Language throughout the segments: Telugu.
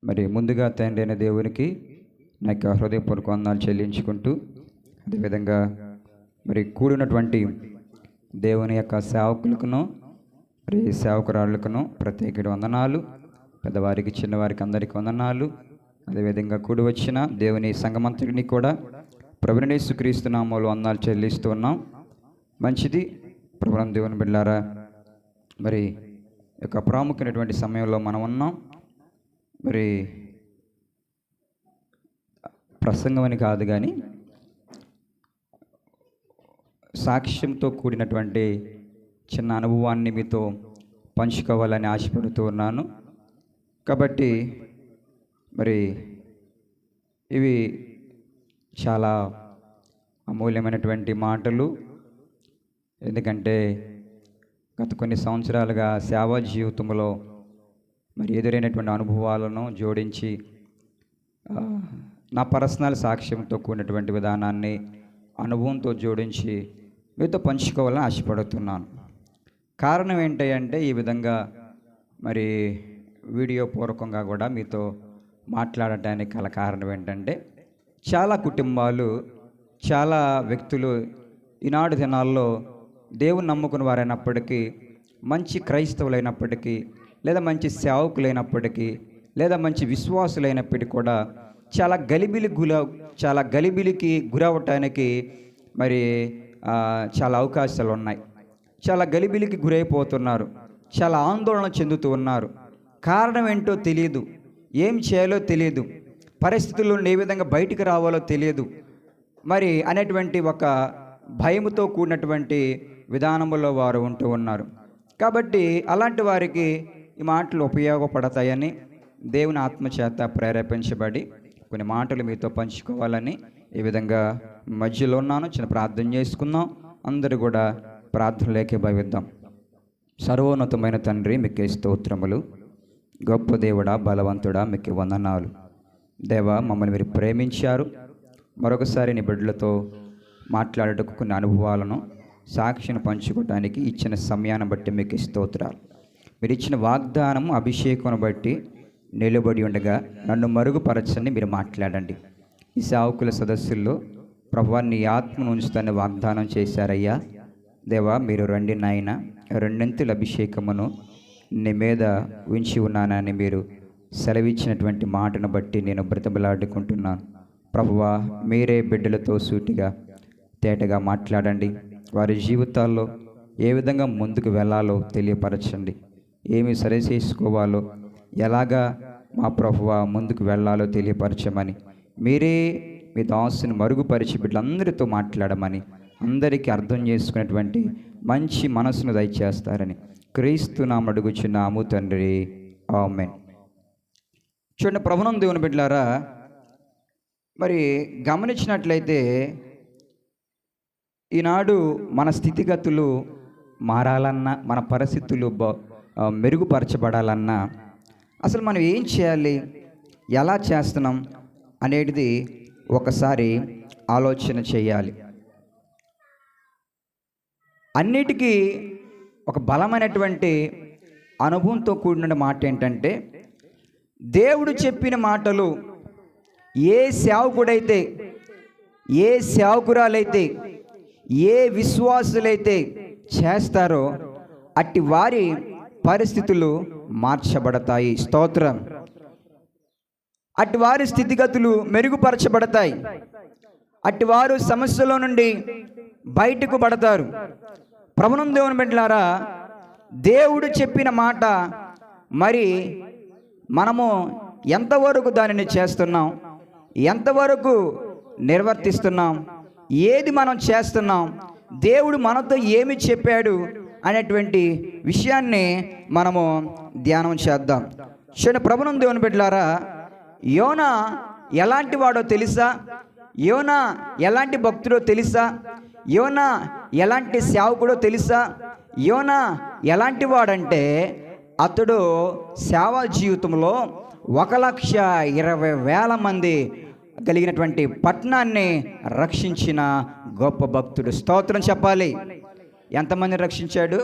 మరి ముందుగా తండ్రి అయిన దేవునికి నా యొక్క హృదయపూర్వక వందనాలు చెల్లించుకుంటూ, అదేవిధంగా మరి కూడినటువంటి దేవుని యొక్క సేవకులకును మరి సేవకురాళ్ళకును ప్రత్యేక వందనాలు. పెద్దవారికి చిన్నవారికి అందరికీ వందనాలు. అదేవిధంగా కూడి వచ్చిన దేవుని సంఘమంతటిని కూడా ప్రభువైన యేసుక్రీస్తు నామములో వందనాలు చెల్లిస్తూ ఉన్నాం. మంచిది ప్రభువైన దేవుని బిడ్డలారా, మరి యొక్క ప్రాముఖ్యమైనటువంటి సమయంలో మనం ఉన్నాం. మరి ప్రసంగం అని కాదు కానీ సాక్ష్యంతో కూడినటువంటి చిన్న అనుభవాన్ని మీతో పంచుకోవాలని ఆశపడుతూ ఉన్నాను. కాబట్టి మరి ఇవి చాలా అమూల్యమైనటువంటి మాటలు. ఎందుకంటే గత కొన్ని సంవత్సరాలుగా సేవా జీవితంలో మరి ఎదురైనటువంటి అనుభవాలను జోడించి నా పర్సనల్ సాక్ష్యంతో కూడినటువంటి విధానాన్ని అనుభవంతో జోడించి మీతో పంచుకోవాలని ఆశపడుతున్నాను. కారణం ఏంటంటే ఈ విధంగా మరి వీడియో పూర్వకంగా కూడా మీతో మాట్లాడటానికి గల కారణం ఏంటంటే, చాలా కుటుంబాలు, చాలా వ్యక్తులు ఈనాడు దినాల్లో దేవుని నమ్ముకున్న వారైనప్పటికీ, మంచి క్రైస్తవులైనప్పటికీ, లేదా మంచి సేవకులైనప్పటికీ, లేదా మంచి విశ్వాసులైనప్పటికీ కూడా చాలా గలిబిలికి గురవటానికి మరి చాలా అవకాశాలు ఉన్నాయి. చాలా గలిబిలికి గురైపోతున్నారు, చాలా ఆందోళన చెందుతూ ఉన్నారు. కారణం ఏంటో తెలియదు, ఏం చేయాలో తెలియదు, పరిస్థితుల్లో ఏ విధంగా బయటికి రావాలో తెలియదు మరి అనేటువంటి ఒక భయముతో కూడినటువంటి విధానంలో వారు ఉంటూ ఉన్నారు. కాబట్టి అలాంటి వారికి ఈ మాటలు ఉపయోగపడతాయని దేవుని ఆత్మచేత ప్రేరేపించబడి కొన్ని మాటలు మీతో పంచుకోవాలని ఈ విధంగా మధ్యలో ఉన్నాను. చిన్న ప్రార్థన చేసుకుందాం. అందరూ కూడా ప్రార్థనలోకి భావిద్దాం. సర్వోన్నతమైన తండ్రి, మీకే స్తోత్రములు. గొప్ప దేవుడా, బలవంతుడా, మీకు వందనాలు. దేవా, మమ్మల్ని మీరు ప్రేమించారు. మరొకసారి నీ బిడ్డలతో మాట్లాడటకు కొన్ని అనుభవాలను, సాక్షిని పంచుకోవడానికి ఇచ్చిన సమయాన్ని బట్టి మీకు స్తోత్రాలు. మీరు ఇచ్చిన వాగ్దానం, అభిషేకం బట్టి నిలబడి ఉండగా నన్ను మరుగుపరచని మీరు మాట్లాడండి. ఈ సేవకుల సదస్సుల్లో ప్రభువా, నీ ఆత్మను ఉంచుతాన్ని వాగ్దానం చేశారయ్యా. దేవా, మీరు రండి నాయన, రెండింతల అభిషేకమును నీ మీద ఉంచి ఉన్నానని మీరు సెలవిచ్చినటువంటి మాటను బట్టి నేను బ్రతిమలాడుకుంటున్నాను. ప్రభువా, మీరే బిడ్డలతో సూటిగా తేటగా మాట్లాడండి. వారి జీవితాల్లో ఏ విధంగా ముందుకు వెళ్ళాలో తెలియపరచండి. ఏమి సరి చేసుకోవాలో, ఎలాగా మా ప్రభువా ముందుకు వెళ్ళాలో తెలియపరచమని, మీరే మీ దాసుని మరుగుపరిచి బిడ్డలందరితో మాట్లాడమని, అందరికీ అర్థం చేసుకునేటువంటి మంచి మనసును దయచేస్తారని క్రీస్తు నామమున అడుగుచున్నాము తండ్రి, ఆమేన్. చూడండి ప్రభువునందు దేవుని బిడ్డలారా, మరి గమనించినట్లయితే ఈనాడు మన స్థితిగతులు మారాలన్నా, మన పరిస్థితులు మెరుగుపరచబడాలన్నా అసలు మనం ఏం చేయాలి, ఎలా చేస్తున్నాం అనేది ఒకసారి ఆలోచన చేయాలి. అన్నిటికీ ఒక బలమైనటువంటి అనుభవంతో కూడిన మాట ఏంటంటే, దేవుడు చెప్పిన మాటలు ఏ సేవకుడైతే, ఏ సేవకురాలైతే, ఏ విశ్వాసులైతే చేస్తారో అట్టి వారి పరిస్థితులు మార్చబడతాయి. స్తోత్రం. అటివారి స్థితిగతులు మెరుగుపరచబడతాయి. అటివారు సమస్యల నుండి బయటకు పడతారు. ప్రభువునందు దేవుని బిడ్డలారా, దేవుడు చెప్పిన మాట మరి మనము ఎంతవరకు దానిని చేస్తున్నాం, ఎంతవరకు నిర్వర్తిస్తున్నాం, ఏది మనం చేస్తున్నాం, దేవుడు మనతో ఏమి చెప్పాడు అనేటువంటి విషయాన్ని మనము ధ్యానం చేద్దాం. చూడండి ప్రభువునందు దేవుని బిడ్డలారా, యోనా ఎలాంటి వాడో తెలుసా? యోనా ఎలాంటి భక్తుడో తెలుసా? యోనా ఎలాంటి సేవకుడో తెలుసా? యోనా ఎలాంటి వాడంటే, అతడు సేవా జీవితంలో 1,20,000 మంది కలిగినటువంటి పట్టణాన్ని రక్షించిన గొప్ప భక్తుడు. స్తోత్రం చెప్పాలి. ఎంతమందిని రక్షించాడు?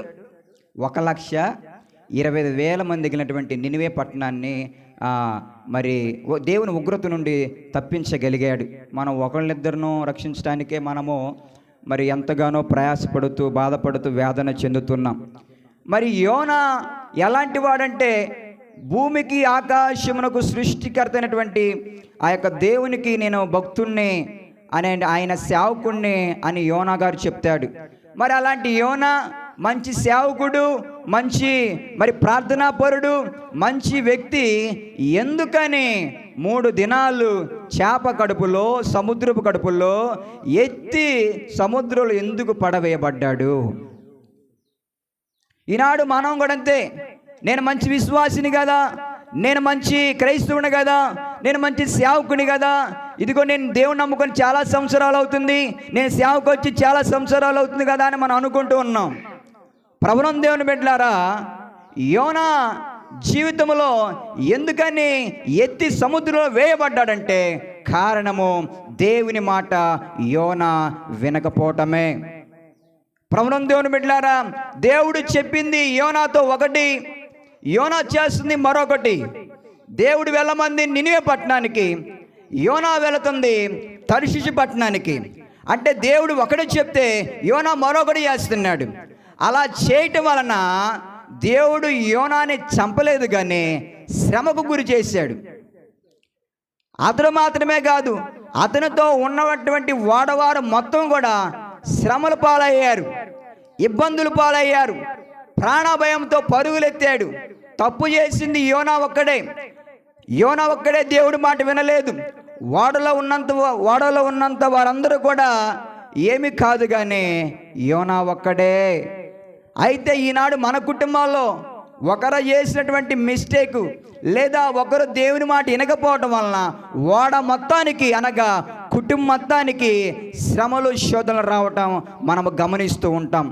1,20,000 మంది కలిగినటువంటి నినివే పట్టణాన్ని మరి దేవుని ఉగ్రత నుండి తప్పించగలిగాడు. మనం ఒకళ్ళిద్దరినూ రక్షించడానికే మనము మరి ఎంతగానో ప్రయాసపడుతూ బాధపడుతూ వేదన చెందుతున్నాం. మరి యోనా ఎలాంటి వాడంటే భూమికి ఆకాశమునకు సృష్టికర్త అయినటువంటి ఆ యొక్క దేవునికి నేను భక్తుణ్ణి అని, ఆయన సేవకుణ్ణి అని యోనా గారు చెప్తాడు. మరి అలాంటి యోనా మంచి సేవకుడు, మంచి మరి ప్రార్థనాపరుడు, మంచి వ్యక్తి ఎందుకని 3 దినాలు చేప కడుపులో, సముద్రపు కడుపులో ఎత్తి సముద్రంలో ఎందుకు పడవేయబడ్డాడు? ఈనాడు మనం కూడా అంతే. నేను మంచి విశ్వాసిని కదా, నేను మంచి క్రైస్తవుని కదా, నేను మంచి సేవకుని కదా, ఇదిగో నేను దేవుని నమ్ముకొని చాలా సంవత్సరాలు అవుతుంది, నేను సేవకు వచ్చి చాలా సంవత్సరాలు అవుతుంది కదా అని మనం అనుకుంటూ ఉన్నాం. ప్రభువునందు దేవుని బిడ్డలారా, యోనా జీవితంలో ఎందుకని ఎత్తి సముద్రంలో వేయబడ్డాడంటే కారణము దేవుని మాట యోనా వినకపోవటమే. ప్రభువునందు దేవుని బిడ్డలారా, దేవుడు చెప్పింది యోనాతో ఒకటి, యోనా చేస్తుంది మరొకటి. దేవుడు వెళ్ళమంది నినివే పట్టణానికి, యోనా వెళుతుంది తర్షీషు పట్టణానికి. అంటే దేవుడు ఒకటి చెప్తే యోనా మరొకటి చేస్తున్నాడు. అలా చేయటం వలన దేవుడు యోనాని చంపలేదు కానీ శ్రమకు గురి చేశాడు. అతను మాత్రమే కాదు, అతనితో ఉన్నటువంటి వాడవారు మొత్తం కూడా శ్రమల పాలయ్యారు, ఇబ్బందులు పాలయ్యారు, ప్రాణభయంతో పరుగులెత్తాడు. తప్పు చేసింది యోనా ఒక్కడే దేవుడి మాట వినలేదు. ఓడలో ఉన్నంత వారందరూ కూడా ఏమి కాదు కానీ యోనా ఒక్కడే. అయితే ఈనాడు మన కుటుంబాల్లో ఒకరు చేసినటువంటి మిస్టేకు లేదా ఒకరు దేవుని మాట వినకపోవటం వలన ఓడ మొత్తానికి అనగా కుటుంబం మొత్తానికి శ్రమలు శోధనలు రావటం మనము గమనిస్తూ ఉంటాం.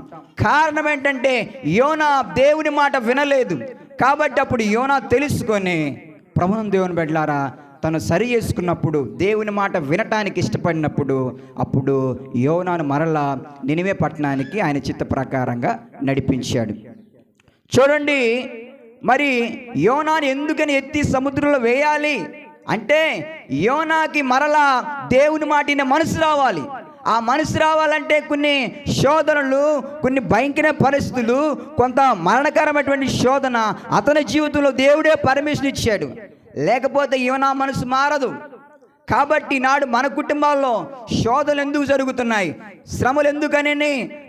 కారణం ఏంటంటే యోనా దేవుని మాట వినలేదు. కాబట్టి అప్పుడు యోనా తెలుసుకొని ప్రభువునందు దేవుని బిడ్డలారా తను సరి చేసుకున్నప్పుడు, దేవుని మాట వినటానికి ఇష్టపడినప్పుడు, అప్పుడు యోనాను మరలా నినివే పట్టణానికి ఆయన చిత్త ప్రకారంగా నడిపించాడు. చూడండి, మరి యోనాను ఎందుకని ఎత్తి సముద్రంలో వేయాలి అంటే యోనాకి మరలా దేవుని మాటిన మనసు రావాలి. ఆ మనసు రావాలంటే కొన్ని శోధనలు, కొన్ని భయంకర పరిస్థితులు, కొంత మరణకరమైనటువంటి శోధన అతని జీవితంలో దేవుడే పర్మిషన్ ఇచ్చాడు. లేకపోతే యోనా మనసు మారదు. కాబట్టి నాడు మన కుటుంబాల్లో శోధనలు ఎందుకు జరుగుతున్నాయి, శ్రమలు ఎందుకని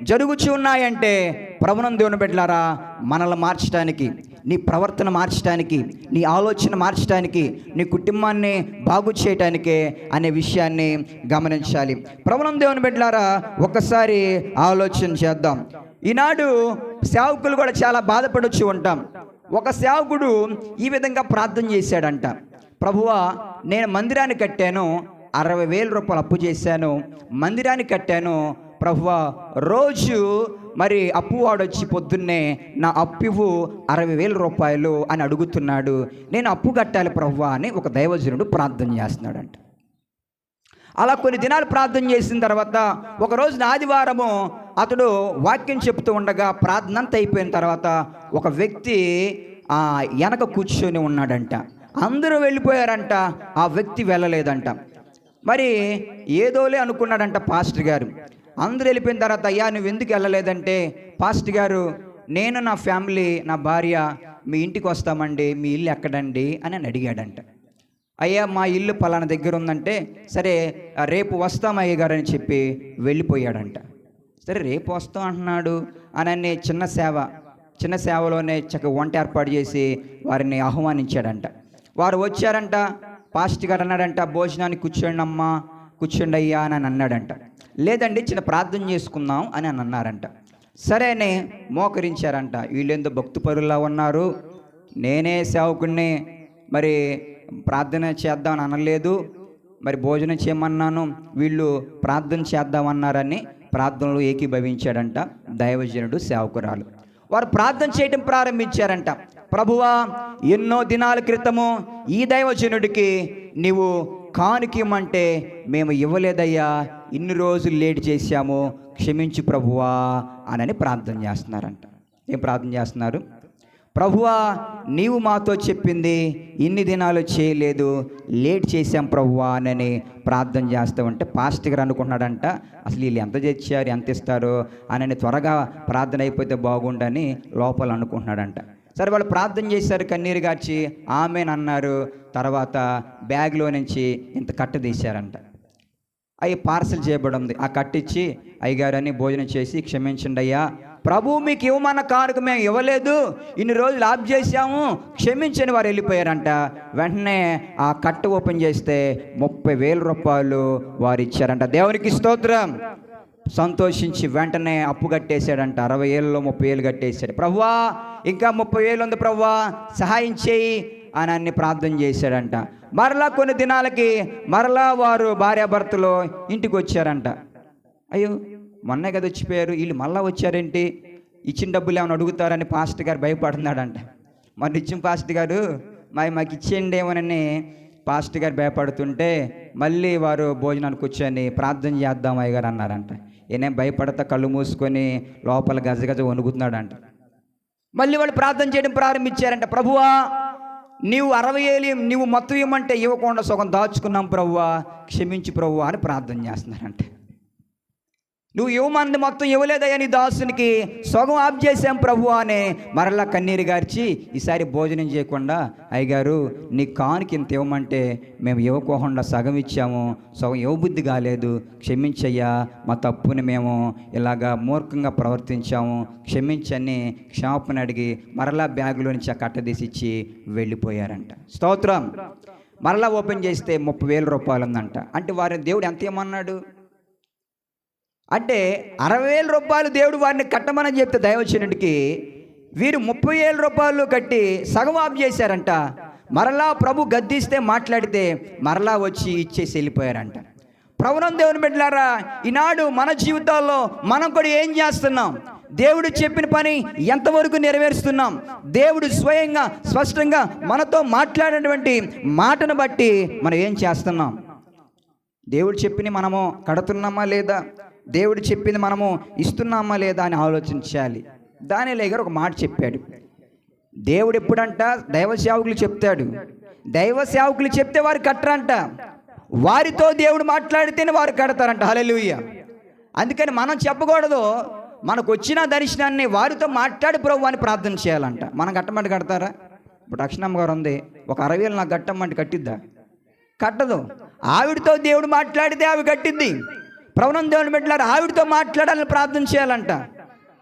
జరుగుతూ ఉన్నాయంటే ప్రభువునందు దేవుని బిడ్డలారా మనల్ని మార్చడానికి, నీ ప్రవర్తన మార్చడానికి, నీ ఆలోచన మార్చడానికి, నీ కుటుంబాన్ని బాగు చేయటానికే అనే విషయాన్ని గమనించాలి. ప్రభువునందు దేవుని బిడ్డలారా ఒక్కసారి ఆలోచన చేద్దాం. ఈనాడు సేవకులు కూడా చాలా బాధపడొచ్చు ఉంటాం. ఒక సేవకుడు ఈ విధంగా ప్రార్థన చేశాడంట, ప్రభువా నేను మందిరాన్ని కట్టాను, 60,000 రూపాయలు అప్పు చేశాను, మందిరాన్ని కట్టాను ప్రభువా, రోజు మరి అప్పువాడు వచ్చి పొద్దున్నే నా అప్పు 60,000 రూపాయలు అని అడుగుతున్నాడు, నేను అప్పు కట్టాలి ప్రభువా అని ఒక దైవజనుడు ప్రార్థన చేస్తున్నాడంట. అలా కొన్ని దినాలు ప్రార్థన చేసిన తర్వాత ఒక రోజున ఆదివారము అతడు వాక్యం చెప్తూ ఉండగా ప్రార్థన అంతా అయిపోయిన తర్వాత ఒక వ్యక్తి వెనక కూర్చొని ఉన్నాడంట. అందరూ వెళ్ళిపోయారంట, ఆ వ్యక్తి వెళ్ళలేదంట. మరి ఏదోలే అనుకున్నాడంట పాస్టర్ గారు. అందరూ వెళ్ళిపోయిన తర్వాత అయ్యా నువ్వు ఎందుకు వెళ్ళలేదంటే, పాస్టర్ గారు నేను నా ఫ్యామిలీ నా భార్య మీ ఇంటికి వస్తామండి, మీ ఇల్లు ఎక్కడండి అని అడిగాడంట. అయ్యా మా ఇల్లు పలానా దగ్గర ఉందంటే సరే రేపు వస్తాం అయ్య గారు అని చెప్పి వెళ్ళిపోయాడంట. సరే రేపు వస్తాం అంటున్నాడు అని చిన్న సేవలోనే చక్కగా వంట ఏర్పాటు చేసి వారిని ఆహ్వానించాడంట. వారు వచ్చారంట. పాస్టర్ గారు అన్నాడంట, భోజనానికి కూర్చోండి అమ్మా, కూర్చోండి అయ్యా అని అన్నాడంట. లేదండి చిన్న ప్రార్థన చేసుకుందాం అని అన్నారంట. సరే అని మోకరించారంట. వీళ్ళెందో భక్తిపరులా ఉన్నారు, నేనే సేవకుడిని, మరి ప్రార్థన చేద్దామని అనలేదు, మరి భోజనం చేయమన్నాను, వీళ్ళు ప్రార్థన చేద్దామన్నారని ప్రార్థనలు ఏకీభవించాడంట దైవజనుడు, సేవకురాలు. వారు ప్రార్థన చేయటం ప్రారంభించారంట. ప్రభువా ఎన్నో దినాల క్రితము ఈ దైవజనుడికి నీవు కానుకమంటే మేము ఇవ్వలేదయ్యా, ఇన్ని రోజులు లేట్ చేశాము, క్షమించు ప్రభువా అని ప్రార్థన చేస్తున్నారంట. ఏం ప్రార్థన చేస్తున్నారు? ప్రభువా, నీవు మాతో చెప్పింది ఇన్ని దినాలు చేయలేదు, లేట్ చేశాం ప్రభువా అని ప్రార్థన చేస్తూ ఉంటే పాస్టర్ గారు అనుకున్నాడంట, అసలు వీళ్ళు ఎంత తెచ్చారు, ఎంత ఇస్తారు అని త్వరగా ప్రార్థన అయిపోతే బాగుండని లోపల అనుకుంటున్నాడంట. సరే, వాళ్ళు ప్రార్థన చేశారు, కన్నీరు గార్చి ఆమెన్ అన్నారు. తర్వాత బ్యాగ్లో నుంచి ఇంత కట్ట తీశారంట. అవి పార్సల్ చేయబడి ఉంది. ఆ కట్టిచ్చి అయ్యగారని భోజనం చేసి, క్షమించండి అయ్యా, ప్రభు మీకు ఇవ్వమన్న కానుక మేము ఇవ్వలేదు, ఇన్ని రోజులు ఆఫ్ చేశాము, క్షమించని వారు వెళ్ళిపోయారంట. వెంటనే ఆ కట్ట ఓపెన్ చేస్తే 30,000 రూపాయలు వారు ఇచ్చారంట. దేవునికి స్తోత్రం. సంతోషించి వెంటనే అప్పు కట్టేశాడంట. 60,000లో 30,000 కట్టేశాడు. ప్రభువా, ఇంకా 30,000 ఉంది ప్రభువా, సహాయం చేయి అని అన్ని ప్రార్థన చేశాడంట. మరలా కొన్ని దినాలకి మరలా వారు భార్యాభర్తలు ఇంటికి వచ్చారంట. అయ్యో, మొన్నే కదా వచ్చిపోయారు, వీళ్ళు మళ్ళా వచ్చారేంటి, ఇచ్చిన డబ్బులు ఏమైనా అడుగుతారని పాస్టర్ గారు భయపడుతున్నాడంట. మరి ఇచ్చిన పాస్టర్ గారు మాకు ఇచ్చేయండి ఏమోనని పాస్టర్ గారు భయపడుతుంటే మళ్ళీ వారు భోజనానికి కూర్చొని ప్రార్థన చేద్దాం అయ్యగారు అన్నారంట. ఈయనేం భయపడతా కళ్ళు మూసుకొని లోపల గజగజ వణుకుతున్నాడంట. మళ్ళీ వాళ్ళు ప్రార్థన చేయడం ప్రారంభించారంట. ప్రభువా, నీవు 60,000 నీవు మొత్తం ఇవ్వమంటే ఇవ్వకుండా సగం దాచుకున్నాం ప్రభువా, క్షమించి ప్రభువా అని ప్రార్థన చేస్తున్నారంట. నువ్వు ఇవ్వమంది మొత్తం ఇవ్వలేదయ్యా నీ దాసునికి, సగం ఆఫ్ చేసాం ప్రభు అని మరలా కన్నీరు గార్చి ఈసారి భోజనం చేయకుండా, అయ్యగారు నీ కానుక ఇంత ఇవ్వమంటే మేము ఇవ్వకోకుండా సగం ఇచ్చాము, సగం ఇవ్వబుద్ధి కాలేదు, క్షమించయ్యా, మా తప్పుని మేము ఇలాగా మూర్ఖంగా ప్రవర్తించాము, క్షమించని క్షమాపణ అడిగి మరలా బ్యాగులో నుంచి ఆ కట్ట తీసి ఇచ్చి వెళ్ళిపోయారంట. స్తోత్రం. మరలా ఓపెన్ చేస్తే 30,000 రూపాయలు ఉందంట. అంటే వారిని దేవుడు ఎంత ఏమన్నాడు అంటే 60,000 రూపాయలు దేవుడు వారిని కట్టమని చెప్తే దైవజనుడికి వీరు 30,000 రూపాయలు కట్టి సగం ఆఫ్ చేశారంట. మరలా ప్రభు గద్దిస్తే మాట్లాడితే మరలా వచ్చి ఇచ్చేసి వెళ్ళిపోయారంట. ప్రభువునందు దేవుని బిడ్డలారా, ఈనాడు మన జీవితాల్లో మనం కూడా ఏం చేస్తున్నాం, దేవుడు చెప్పిన పని ఎంతవరకు నెరవేరుస్తున్నాం, దేవుడు స్వయంగా స్పష్టంగా మనతో మాట్లాడినటువంటి మాటను బట్టి మనం ఏం చేస్తున్నాం, దేవుడు చెప్పిన మనము కడుతున్నామా లేదా, దేవుడు చెప్పింది మనము ఇస్తున్నామా లేదా అని ఆలోచించాలి. దానియేలు గారు ఒక మాట చెప్పాడు. దేవుడు ఎప్పుడంట దైవ సేవకులు చెప్తాడు, దైవ సేవకులు చెప్తే వారు కట్టరంట, వారితో దేవుడు మాట్లాడితేనే వారు కడతారంట. హల్లెలూయా. అందుకని మనం చెప్పకూడదు, మనకు వచ్చిన దర్శనాన్ని వారితో మాట్లాడి ప్రభు అని ప్రార్థన చేయాలంట. మనం కట్టమంటే కడతారా? ఇప్పుడు రక్షణమ్మ గారు ఉంది, ఒక 60,000 నాకు కట్టమంటే కట్టిద్దా? కట్టదు. ఆవిడతో దేవుడు మాట్లాడితే ఆవిడ కట్టిద్ది. ప్రభువునందు దేవుని బిడ్డలారా, ఆవిడతో మాట్లాడాలని ప్రార్థన చేయాలంట.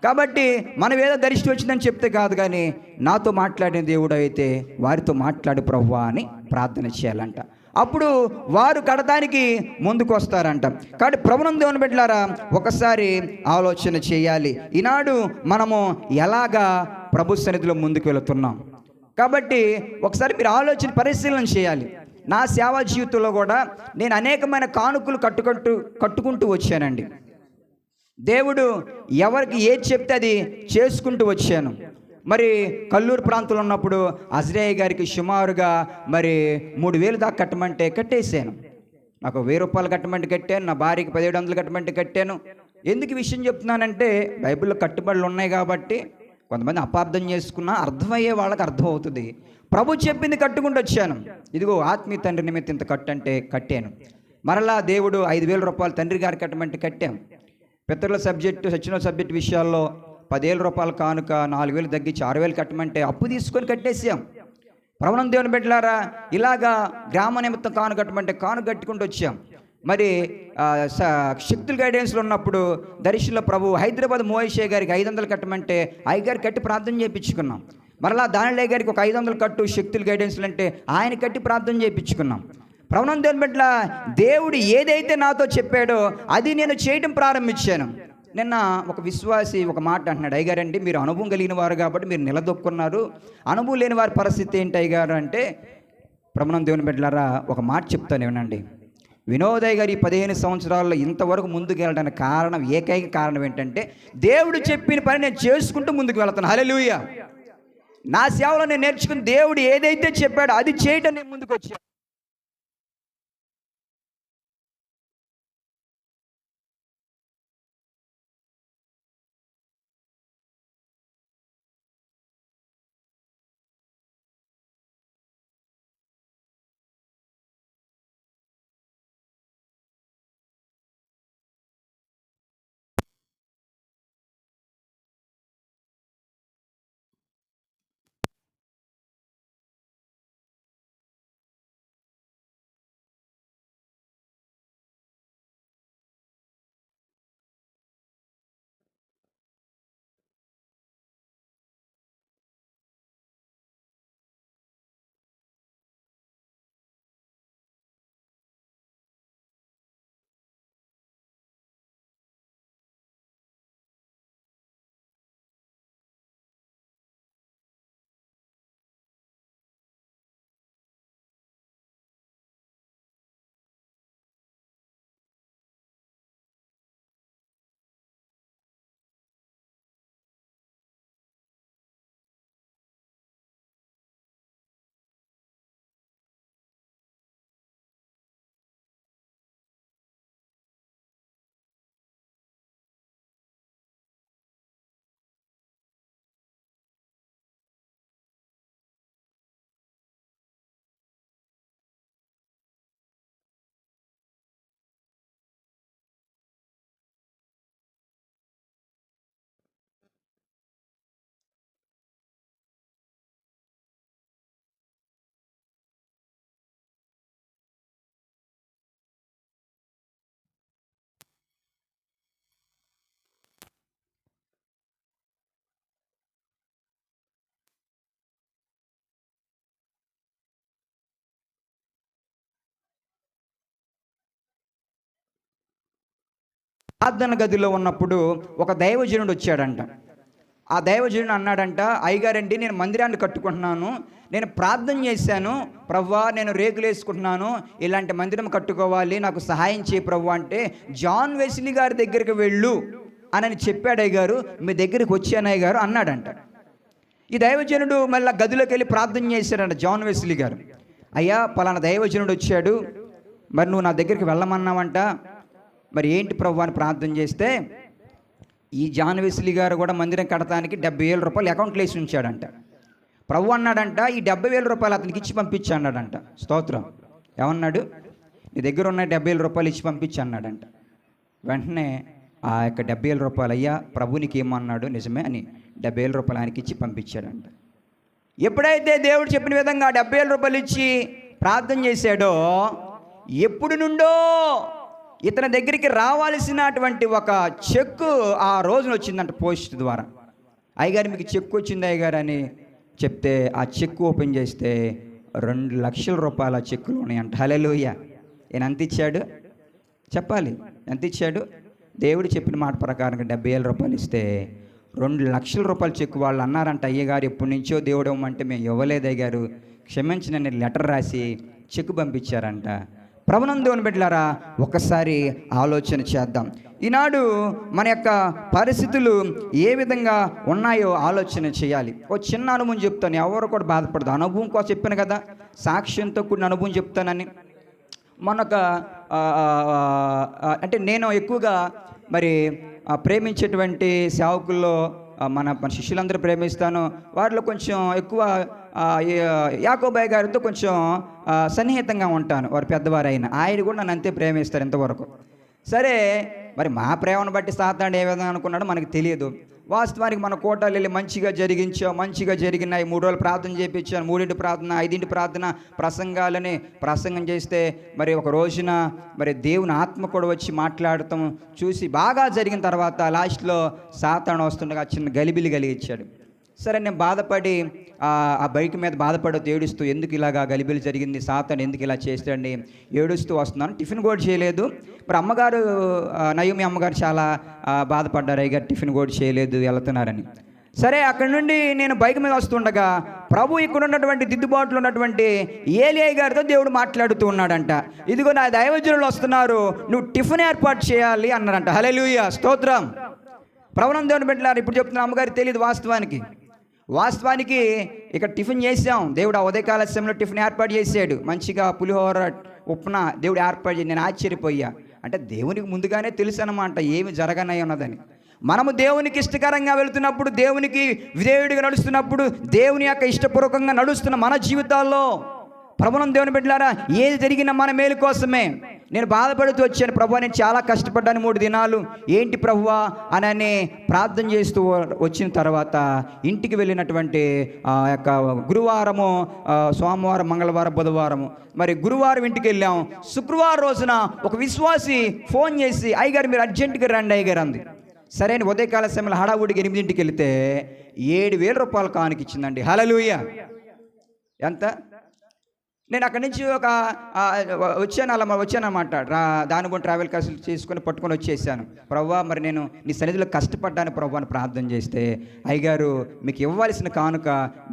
కాబట్టి మనం ఏదో దర్శనం వచ్చిందని చెప్తే కాదు, కానీ నాతో మాట్లాడిన దేవుడు అయితే వారితో మాట్లాడి ప్రభువా అని ప్రార్థన చేయాలంట. అప్పుడు వారు కడటానికి ముందుకు వస్తారంట. కాబట్టి ప్రభువునందు దేవుని బిడ్డలారా, ఒకసారి ఆలోచన చేయాలి. ఈనాడు మనము ఎలాగా ప్రభు సన్నిధిలో ముందుకు వెళుతున్నాం. కాబట్టి ఒకసారి మీరు పరిశీలన చేయాలి. నా సేవా జీవితంలో కూడా నేను అనేకమైన కానుకలు కట్టుకుంటూ వచ్చానండి. దేవుడు ఎవరికి ఏది చెప్తే అది చేసుకుంటూ వచ్చాను. మరి కల్లూరు ప్రాంతంలో ఉన్నప్పుడు అజ్రేయ గారికి సుమారుగా మరి 3,000 దాకా కట్టమంటే కట్టేశాను. నాకు 1,000 రూపాయలు కట్టమంటే కట్టాను, నా భార్యకి 1,700 కట్టమంటే కట్టాను. ఎందుకు విషయం చెప్తున్నానంటే బైబిల్లో కట్టుబడులు ఉన్నాయి కాబట్టి కొంతమంది అపార్థం చేసుకున్నా అర్థమయ్యే వాళ్ళకి అర్థమవుతుంది. ప్రభు చెప్పింది కట్టుకుంటూ వచ్చాను. ఇదిగో ఆత్మీయ తండ్రి నిమిత్తం ఇంత కట్టంటే కట్టాను. మరలా దేవుడు 5,000 రూపాయలు తండ్రి గారు కట్టమంటే కట్టాం. పితరుల సబ్జెక్టు, సచిన సబ్జెక్టు విషయాల్లో 10,000 రూపాయల కానుక 4,000 తగ్గించి 6,000 కట్టమంటే అప్పు తీసుకొని కట్టేసాం. ప్రభువునందు దేవుని బిడ్డలారా, ఇలాగా గ్రామ నిమిత్తం కాను కట్టమంటే కాను కట్టుకుంటూ వచ్చాం. మరి శక్తుల గైడెన్స్లో ఉన్నప్పుడు దర్శిలో ప్రభు హైదరాబాద్ మోయిషే గారికి 500 కట్టమంటే అయ్యగారు కట్టి ప్రార్థన చేయించుకున్నాం. మరలా దానిలే గారికి ఒక 500 కట్టు శక్తుల గైడెన్స్లు అంటే ఆయన కట్టి ప్రార్థన చేయించుకున్నాం. ప్రభువునందు దేవుని బిడ్డలా, దేవుడు ఏదైతే నాతో చెప్పాడో అది నేను చేయడం ప్రారంభించాను. నిన్న ఒక విశ్వాసి ఒక మాట అంటున్నాడు, అయ్యగారండి మీరు అనుభవం కలిగిన వారు కాబట్టి మీరు నిలదొక్కున్నారు, అనుభవం లేని వారి పరిస్థితి ఏంటి అయ్యగారు అంటే, ప్రభువునందు దేవుని బిడ్డలారా ఒక మాట చెప్తాను వినండి. వినోదయ్య గారు ఈ 15 సంవత్సరాల్లో ఇంతవరకు ముందుకు వెళ్ళడానికి ఏకైక కారణం ఏంటంటే దేవుడు చెప్పిన పని నేను చేసుకుంటూ ముందుకు వెళ్తాను. హల్లెలూయా. నా సేవలో నేను నేర్చుకుని దేవుడు ఏదైతే చెప్పాడో అది చేయడం నేను ముందుకు వచ్చాను. ప్రార్థన గదిలో ఉన్నప్పుడు ఒక దైవజనుడు వచ్చాడంట. ఆ దైవజనుడు అన్నాడంట, అయ్యగారండి నేను మందిరాన్ని కట్టుకుంటున్నాను, నేను ప్రార్థన చేశాను ప్రవ్వా, నేను రేకులు వేసుకుంటున్నాను, ఇలాంటి మందిరం కట్టుకోవాలి, నాకు సహాయం చేయి ప్రవ్వా అంటే, జాన్ వెస్లీ గారి దగ్గరికి వెళ్ళు అని చెప్పాడు అయ్యగారు, మీ దగ్గరికి వచ్చాను అయ్యగారు అన్నాడంట. ఈ దైవజనుడు మళ్ళీ గదిలోకి వెళ్ళి ప్రార్థన చేశాడంట జాన్ వెస్లీ గారు. అయ్యా పలానా దైవజనుడు వచ్చాడు, మరి నువ్వు నా దగ్గరికి వెళ్ళమన్నావంట, మరి ఏంటి ప్రభు అని ప్రార్థన చేస్తే, ఈ జాన్ వెస్లీ గారు కూడా మందిరం కడటానికి 70,000 రూపాయలు అకౌంట్లో వేసి ఉంచాడంట. ప్రభు అన్నాడంట, ఈ 70,000 రూపాయలు అతనికి ఇచ్చి పంపించి అన్నాడంట. స్తోత్రం. ఏమన్నాడు? నీ దగ్గర ఉన్న 70,000 రూపాయలు ఇచ్చి పంపించి అన్నాడంట. వెంటనే ఆ యొక్క 70,000 రూపాయలు, అయ్యా ప్రభు నీకు ఏమన్నాడు నిజమే అని 70,000 రూపాయలు ఆయనకి ఇచ్చి పంపించాడంట. ఎప్పుడైతే దేవుడు చెప్పిన విధంగా 70,000 రూపాయలు ఇచ్చి ప్రార్థన చేశాడో, ఎప్పుడు నుండో ఇతని దగ్గరికి రావాల్సినటువంటి ఒక చెక్కు ఆ రోజున వచ్చిందంట పోస్ట్ ద్వారా. అయ్యగారు మీకు చెక్కు వచ్చింది అయ్యగారు అని చెప్తే, ఆ చెక్కు ఓపెన్ చేస్తే 2 లక్షల రూపాయల చెక్కులు ఉన్నాయంట. హల్లెలూయా. ఈయన ఎంత ఇచ్చాడు చెప్పాలి? ఎంత ఇచ్చాడు? దేవుడు చెప్పిన మాట ప్రకారంగా 70,000 రూపాయలు ఇస్తే 2 లక్షల రూపాయల చెక్కు. వాళ్ళు అన్నారంట, అయ్యగారు ఎప్పటి నుంచో దేవుడు ఇవ్వమంటే మేము ఇవ్వలేదు అయ్యగారు, క్షమించినని లెటర్ రాసి చెక్కు పంపించారంట. ప్రభునందు దేవుని బిడ్డలారా, ఒకసారి ఆలోచన చేద్దాం. ఈనాడు మన యొక్క పరిస్థితులు ఏ విధంగా ఉన్నాయో ఆలోచన చేయాలి. ఒక చిన్న అనుభవం చెప్తాను, ఎవరు కూడా బాధపడదు. అనుభవం కోసం చెప్పాను కదా, సాక్ష్యంతో కూడిన అనుభవం చెప్తానని. మొన్నొక అంటే నేను ఎక్కువగా మరి ప్రేమించేటువంటి సేవకుల్లో మన శిష్యులందరూ ప్రేమిస్తాను. వారిలో కొంచెం ఎక్కువ యాకోబయ్య గారితో కొంచెం సన్నిహితంగా ఉంటాను. వారు పెద్దవారు అయినా ఆయన కూడా నన్ను అంతే ప్రేమిస్తారు ఇంతవరకు. సరే, మరి మా ప్రేమను బట్టి సాతానుడు ఏ విధంగా అనుకున్నాడో మనకు తెలియదు. వాస్తవానికి మన కోటాలు వెళ్ళి మంచిగా జరిగినాయి. 3 రోజులు ప్రార్థన చేయించాను, 3 ప్రార్థన, 5 ప్రార్థన, ప్రసంగాలని ప్రసంగం చేస్తే మరి ఒక రోజున మరి దేవుని ఆత్మ కూడా వచ్చి మాట్లాడటం చూసి బాగా జరిగిన తర్వాత లాస్ట్లో సాతాను వస్తుండగా చిన్న గలిబిలి కలిగించాడు. సరే, నేను బాధపడి ఆ బైక్ మీద బాధపడుతూ ఏడుస్తూ, ఎందుకు ఇలాగా గలిబిలి జరిగింది, సాతాను ఎందుకు ఇలా చేస్తాడండి ఏడుస్తూ వస్తున్నాను. టిఫిన్ కూడా చేయలేదు. మరి అమ్మగారు నయోమి అమ్మగారు చాలా బాధపడ్డారు, అయ్యగారు టిఫిన్ కూడా చేయలేదు వెళ్తున్నారని. సరే, అక్కడి నుండి నేను బైక్ మీద వస్తుండగా ప్రభు ఇక్కడ ఉన్నటువంటి దిద్దుబాటులో ఉన్నటువంటి ఏలియా గారితో దేవుడు మాట్లాడుతూ ఉన్నాడంట. ఇదిగో నా దైవజనులు వస్తున్నారు, నువ్వు టిఫిన్ ఏర్పాటు చేయాలి అన్నారంట. హల్లెలూయా, స్తోత్రం. ప్రభునందు దేవుని బిడ్డలారా, ఇప్పుడు చెప్తున్న అమ్మగారికి తెలియదు వాస్తవానికి ఇక్కడ టిఫిన్ చేసాం. దేవుడు ఆ ఉదయకాల సమయంలో టిఫిన్ ఏర్పాటు చేశాడు. మంచిగా పులిహోర, ఉప్మా దేవుడు ఏర్పాటు చేసి నేను ఆశ్చర్యపోయా. అంటే దేవునికి ముందుగానే తెలుసు అన్నమాట ఏమి జరగనై ఉన్నదని. మనము దేవునికి ఇష్టకరంగా వెళుతున్నప్పుడు, దేవునికి విధేయుడిగా నడుస్తున్నప్పుడు, దేవుని యొక్క ఇష్టపూర్వకంగా నడుస్తున్న మన జీవితాల్లో ప్రభునందు దేవుని బిడ్డలారా, ఏది జరిగినా మన మేలు కోసమే. నేను బాధపడుతూ వచ్చాను, ప్రభువా నేను చాలా కష్టపడ్డాను 3 దినాలు, ఏంటి ప్రభువా అని ప్రార్థన చేస్తూ వచ్చిన తర్వాత ఇంటికి వెళ్ళినటువంటి యొక్క గురువారము, సోమవారం, మంగళవారం, బుధవారము, మరి గురువారం ఇంటికి వెళ్ళాం. శుక్రవారం రోజున ఒక విశ్వాసి ఫోన్ చేసి, అయ్యగారు మీరు అర్జెంటుగా రండి అయ్యగారు అంది. సరే అని ఉదయకాల సమయంలో హడావుడికి 8ంటికి వెళితే 7,000 రూపాయలు కానుకిచ్చిందండి. హల్లెలూయా. ఎంత? నేను అక్కడి నుంచి వచ్చానన్నమాట. దాని గురించి ట్రావెల్ ఖర్చులు చేసుకొని పట్టుకొని వచ్చేసాను. ప్రభువా మరి నేను నీ సన్నిధిలో కష్టపడ్డాను ప్రభువా అని ప్రార్థన చేస్తే, అయ్యగారు మీకు ఇవ్వాల్సిన కానుక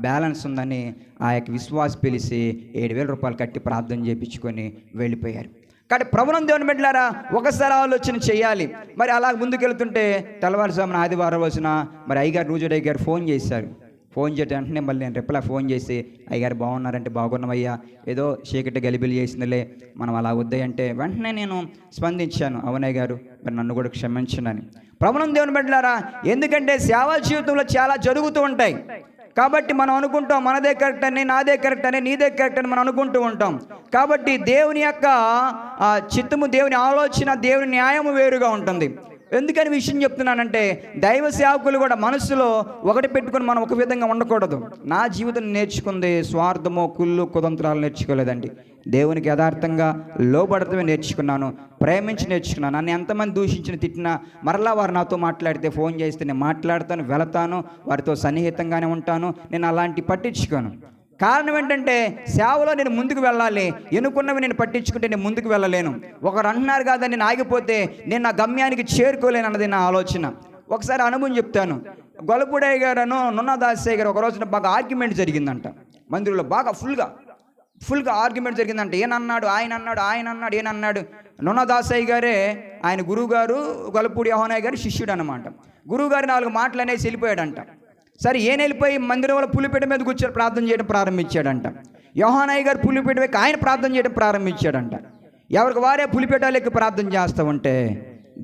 బ్యాలెన్స్ ఉందని ఆ యొక్క విశ్వాస పిలిచి 7,000 రూపాయలు కట్టి ప్రార్థన చేయించుకొని వెళ్ళిపోయారు. కాబట్టి ప్రభునందు దేవుని బిడ్డలారా, ఒకసారి ఆలోచన చేయాలి. మరి అలా ముందుకెళ్తుంటే తెల్లవారుజామున ఆదివారం రోజున మరి అయ్యగారు రూజుడు అయ్యగారు ఫోన్ చేశారు. ఫోన్ చేయడం వెంటనే మళ్ళీ నేను రిప్లై ఫోన్ చేసి, అయ్యగారు బాగున్నారంటే బాగున్నామయ్యా, ఏదో చీకటి గలిబిలి చేసిందిలే, మనం అలా వద్దాయంటే వెంటనే నేను స్పందించాను, అవునయ్య గారు మరి నన్ను కూడా క్షమించండి. ప్రభునందు దేవుని బిడ్డలారా, ఎందుకంటే సేవా జీవితంలో చాలా జరుగుతూ ఉంటాయి. కాబట్టి మనం అనుకుంటాం మనదే కరెక్ట్ అని, నాదే కరెక్ట్ అని, నీదే కరెక్ట్ అని మనం అనుకుంటూ ఉంటాం. కాబట్టి దేవుని యొక్క చిత్తము, దేవుని ఆలోచన, దేవుని న్యాయము వేరుగా ఉంటుంది. ఎందుకని విషయం చెప్తున్నానంటే, దైవ సేవకులు కూడా మనసులో ఒకటి పెట్టుకుని మనం ఒక విధంగా ఉండకూడదు. నా జీవితం నేర్చుకుంది స్వార్థమో, కుళ్ళు, కుతంత్రాలు నేర్చుకోలేదండి. దేవునికి యథార్థంగా లోబడతమే నేర్చుకున్నాను, ప్రేమించి నేర్చుకున్నాను. నన్ను ఎంతమంది దూషించిన, తిట్టినా మరలా వారు నాతో మాట్లాడితే ఫోన్ చేస్తే నేను మాట్లాడతాను, వెళతాను, వారితో సన్నిహితంగానే ఉంటాను. నేను అలాంటి పట్టించుకోను. కారణం ఏంటంటే సేవలో నేను ముందుకు వెళ్ళాలి, ఎన్నుకున్నవి నేను పట్టించుకుంటే నేను ముందుకు వెళ్ళలేను. ఒకరు అంటున్నారు కదా నేను ఆగిపోతే నేను నా గమ్యానికి చేరుకోలేను అన్నది నా ఆలోచన. ఒకసారి అనుభవం చెప్తాను. గొల్లపూడయ్య గారు నున్నదాసయ్య గారు ఒక రోజున బాగా ఆర్గ్యుమెంట్ జరిగిందంట మందిరంలో. బాగా ఫుల్గా ఆర్గ్యుమెంట్ జరిగిందంట. ఏనన్నాడు. నున్నదాసయ్య గారే ఆయన గురువుగారు, గొల్లపూడి యోహానయ్య గారు శిష్యుడు అనమాట. గురువుగారు 4 మాటలు అనేసి వెళ్ళిపోయాడంట. సరే వెళ్ళిపోయి మందిరంలో పులిపీట మీద కూర్చొని ప్రార్థన చేయడం ప్రారంభించాడంట. యోహానయ్య గారు పులిపీట ఎక్కి ఆయన ప్రార్థన చేయడం ప్రారంభించాడంట. ఎవరికి వారే పులిపీటాలెక్కి ప్రార్థన చేస్తూ ఉంటే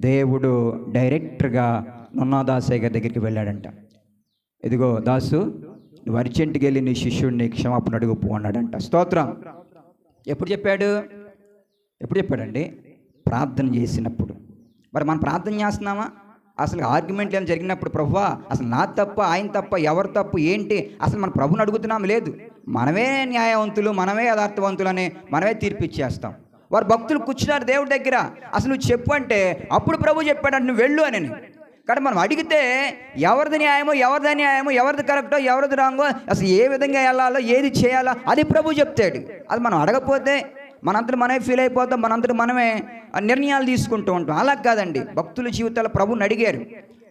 దేవుడు డైరెక్ట్గా నున్నదాసయ్య గారి దగ్గరికి వెళ్ళాడంట. ఇదిగో దాసు, నువ్వు అర్జెంటుకి వెళ్ళి నీ శిష్యుడిని క్షమాపణ అడుగుపో అన్నాడంట. స్తోత్రం. ఎప్పుడు చెప్పాడండి? ప్రార్థన చేసినప్పుడు. మరి మనం ప్రార్థన చేస్తున్నామా? అసలు ఆర్గ్యుమెంట్లు ఏమైనా జరిగినప్పుడు ప్రభువా అసలు నా తప్ప, ఆయన తప్ప, ఎవరు తప్పు ఏంటి అసలు మన ప్రభుని అడుగుతున్నాం లేదు. మనమే న్యాయవంతులు, మనమే యథార్థవంతులు అని మనమే తీర్పిచ్చేస్తాం. వారు భక్తులు కూర్చున్నారు దేవుడి దగ్గర. అసలు నువ్వు చెప్పు అంటే అప్పుడు ప్రభు చెప్పాడంటే నువ్వు వెళ్ళు అని. కానీ మనం అడిగితే ఎవరిది న్యాయమో, ఎవరిది అన్యాయమో, ఎవరిది కరెక్టో, ఎవరిది రాంగో, అసలు ఏ విధంగా వెళ్ళాలో, ఏది చేయాలో అది ప్రభు చెప్తాడు. అది మనం అడగపోతే మనంతటి మనమే ఫీల్ అయిపోతాం, మనంతటి మనమే నిర్ణయాలు తీసుకుంటూ ఉంటాం. అలా కాదండి, భక్తుల జీవితాలు ప్రభుని అడిగారు.